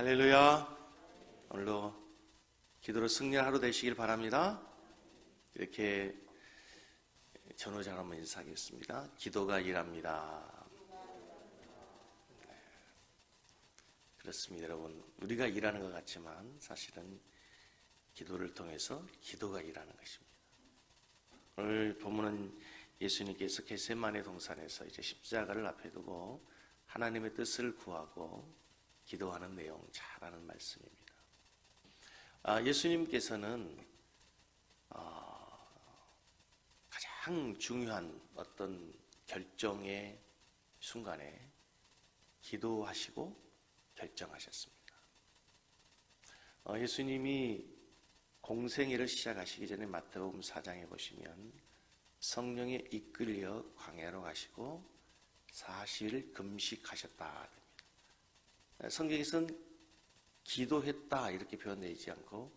할렐루야. 오늘도 기도로 승리할 하루 되시길 바랍니다. 이렇게 전호자 한번 인사하겠습니다. 기도가 일합니다. 네. 그렇습니다, 여러분. 우리가 일하는 것 같지만 사실은 기도를 통해서 기도가 일하는 것입니다. 오늘 본문은 예수님께서 겟세마네 동산에서 이제 십자가를 앞에 두고 하나님의 뜻을 구하고 기도하는 내용 잘 아는 말씀입니다. 예수님께서는 가장 중요한 어떤 결정의 순간에 기도하시고 결정하셨습니다. 예수님이 공생애를 시작하시기 전에 마태복음 4장에 보시면 성령에 이끌려 광야로 가시고 40일 금식하셨다. 성경에서는 기도했다 이렇게 표현되지 않고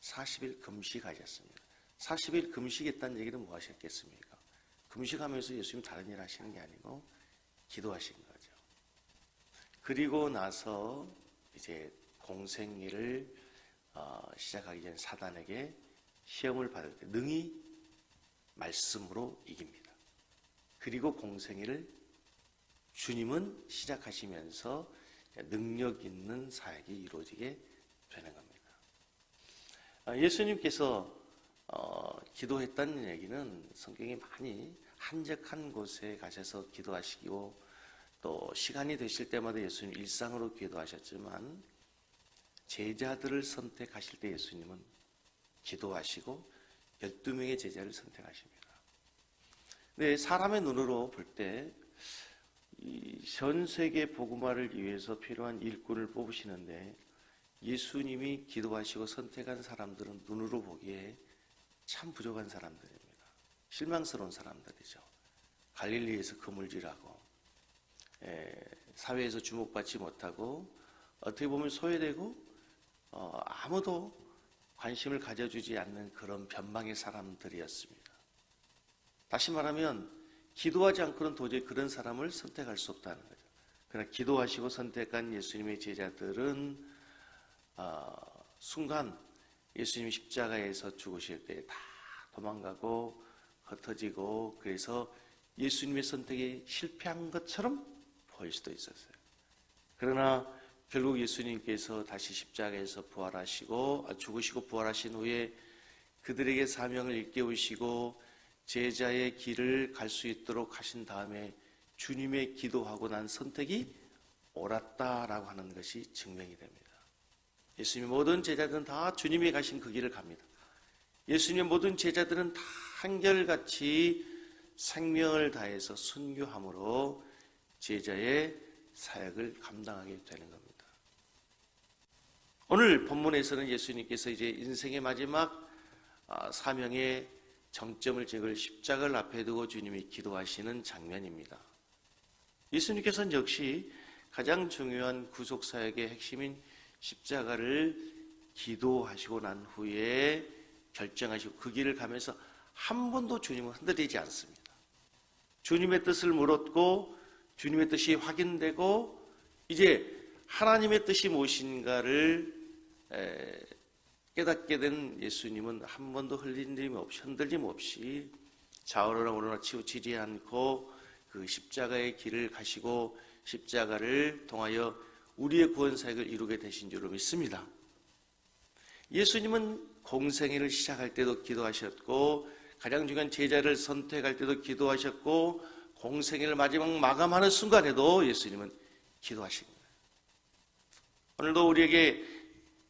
40일 금식하셨습니다. 40일 금식했다는 얘기는 뭐 하셨겠습니까? 금식하면서 예수님 다른 일 하시는 게 아니고 기도하신 거죠. 그리고 나서 이제 공생애를 시작하기 전 사단에게 시험을 받을 때 능히 말씀으로 이깁니다. 그리고 공생애를 주님은 시작하시면서 능력 있는 사역이 이루어지게 되는 겁니다. 예수님께서 기도했다는 얘기는 성경에 많이 한적한 곳에 가셔서 기도하시고 또 시간이 되실 때마다 예수님 일상으로 기도하셨지만 제자들을 선택하실 때 예수님은 기도하시고 12명의 제자를 선택하십니다. 근데 사람의 눈으로 볼 때 전 세계 복음화를 위해서 필요한 일꾼을 뽑으시는데 예수님이 기도하시고 선택한 사람들은 눈으로 보기에 참 부족한 사람들입니다. 실망스러운 사람들이죠. 갈릴리에서 그물질하고 사회에서 주목받지 못하고 어떻게 보면 소외되고 아무도 관심을 가져주지 않는 그런 변방의 사람들이었습니다. 다시 말하면 기도하지 않고는 도저히 그런 사람을 선택할 수 없다는 거죠. 그러나 기도하시고 선택한 예수님의 제자들은 순간 예수님이 십자가에서 죽으실 때 다 도망가고 흩어지고 그래서 예수님의 선택이 실패한 것처럼 보일 수도 있었어요. 그러나 결국 예수님께서 다시 십자가에서 부활하시고 죽으시고 부활하신 후에 그들에게 사명을 일깨우시고 제자의 길을 갈 수 있도록 하신 다음에 주님의 기도하고 난 선택이 옳았다라고 하는 것이 증명이 됩니다. 예수님의 모든 제자들은 다 주님이 가신 그 길을 갑니다. 예수님의 모든 제자들은 다 한결같이 생명을 다해서 순교함으로 제자의 사역을 감당하게 되는 겁니다. 오늘 본문에서는 예수님께서 이제 인생의 마지막 사명의 정점을 찍을 십자가를 앞에 두고 주님이 기도하시는 장면입니다. 예수님께서는 역시 가장 중요한 구속사역의 핵심인 십자가를 기도하시고 난 후에 결정하시고 그 길을 가면서 한 번도 주님은 흔들리지 않습니다. 주님의 뜻을 물었고 주님의 뜻이 확인되고 이제 하나님의 뜻이 무엇인가를 깨닫게 된 예수님은 한 번도 흔들림 없이 좌우로나 우로나 치우치지 않고 그 십자가의 길을 가시고 십자가를 통하여 우리의 구원 사역을 이루게 되신 줄로 믿습니다. 예수님은 공생애를 시작할 때도 기도하셨고 가장 중요한 제자를 선택할 때도 기도하셨고 공생애를 마지막 마감하는 순간에도 예수님은 기도하신 거예요. 오늘도 우리에게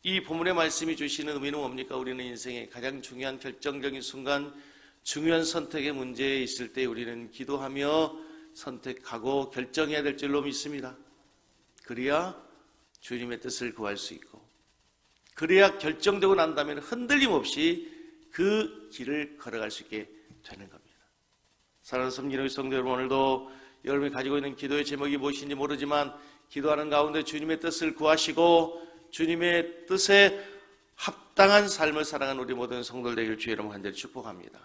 이 본문의 말씀이 주시는 의미는 뭡니까? 우리는 인생의 가장 중요한 결정적인 순간, 중요한 선택의 문제에 있을 때 우리는 기도하며 선택하고 결정해야 될 줄로 믿습니다. 그래야 주님의 뜻을 구할 수 있고 그래야 결정되고 난 다음에 흔들림 없이 그 길을 걸어갈 수 있게 되는 겁니다. 사랑하는 섬기는 성도 여러분, 오늘도 여러분이 가지고 있는 기도의 제목이 무엇인지 모르지만 기도하는 가운데 주님의 뜻을 구하시고 주님의 뜻에 합당한 삶을 살아가는 우리 모든 성도들 되길 주의 이름으로 간절히 축복합니다.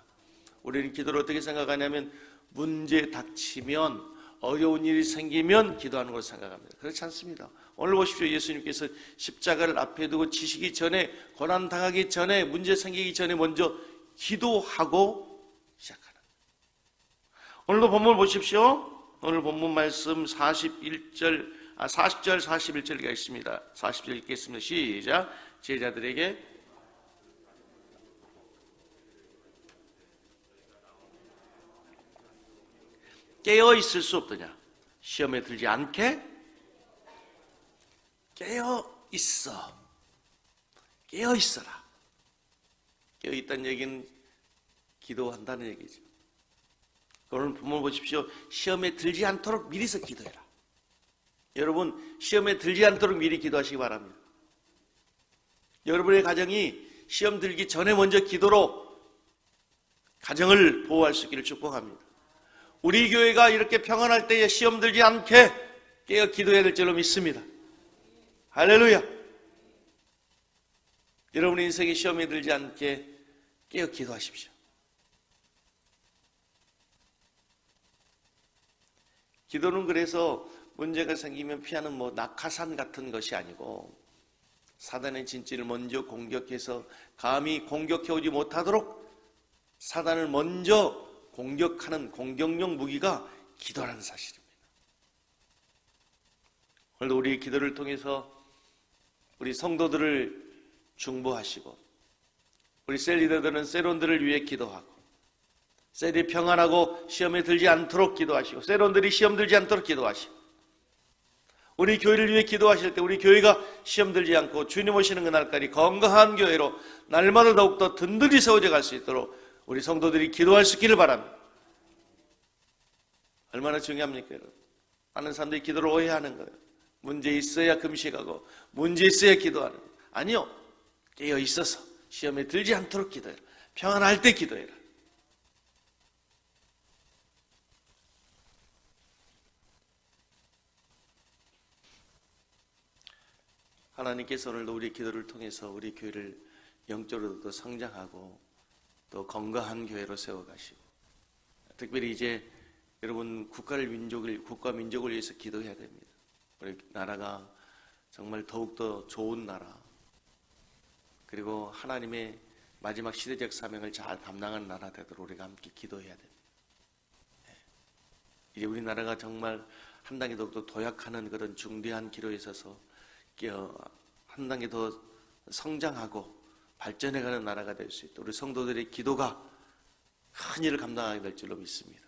우리는 기도를 어떻게 생각하냐면 문제 닥치면 어려운 일이 생기면 기도하는 걸로 생각합니다. 그렇지 않습니다. 오늘 보십시오. 예수님께서 십자가를 앞에 두고 지시기 전에, 고난 당하기 전에, 문제 생기기 전에 먼저 기도하고 시작하는. 오늘도 본문 보십시오. 오늘 본문 말씀 40절 41절가 있습니다. 40절 읽겠습니다. 시작. 제자들에게 깨어 있을 수 없더냐? 시험에 들지 않게 깨어 있어. 깨어 있어라. 깨어 있다는 얘기는 기도한다는 얘기죠. 오늘 본문 보십시오. 시험에 들지 않도록 미리서 기도해라. 여러분, 시험에 들지 않도록 미리 기도하시기 바랍니다. 여러분의 가정이 시험 들기 전에 먼저 기도로 가정을 보호할 수 있기를 축복합니다. 우리 교회가 이렇게 평안할 때에 시험 들지 않게 깨어 기도해야 될 줄로 믿습니다. 할렐루야. 여러분의 인생에 시험에 들지 않게 깨어 기도하십시오. 기도는 그래서 문제가 생기면 피하는 낙하산 같은 것이 아니고, 사단의 진지를 먼저 공격해서 감히 공격해 오지 못하도록 사단을 먼저 공격하는 공격용 무기가 기도라는 사실입니다. 오늘도 우리의 기도를 통해서 우리 성도들을 중보하시고, 우리 셀리더들은 세론들을 위해 기도하고, 셀이 평안하고 시험에 들지 않도록 기도하시고, 세론들이 시험 들지 않도록 기도하시고, 우리 교회를 위해 기도하실 때 우리 교회가 시험 들지 않고 주님 오시는 그날까지 건강한 교회로 날마다 더욱더 든든히 세워져 갈 수 있도록 우리 성도들이 기도할 수 있기를 바랍니다. 얼마나 중요합니까, 여러분? 많은 사람들이 기도를 오해하는 거예요. 문제 있어야 금식하고 문제 있어야 기도하는 거예요. 아니요. 깨어 있어서 시험에 들지 않도록 기도해라. 평안할 때 기도해라. 하나님께서 오늘도 우리 기도를 통해서 우리 교회를 영적으로도 성장하고 또 건강한 교회로 세워가시고, 특별히 이제 여러분 국가 민족을 위해서 기도해야 됩니다. 우리 나라가 정말 더욱더 좋은 나라, 그리고 하나님의 마지막 시대적 사명을 잘 감당하는 나라 되도록 우리가 함께 기도해야 됩니다. 이제 우리나라가 정말 한 단계 더욱더 도약하는 그런 중대한 기로에 있어서 한 단계 더 성장하고 발전해가는 나라가 될 수 있도록 우리 성도들의 기도가 큰 일을 감당하게 될 줄로 믿습니다.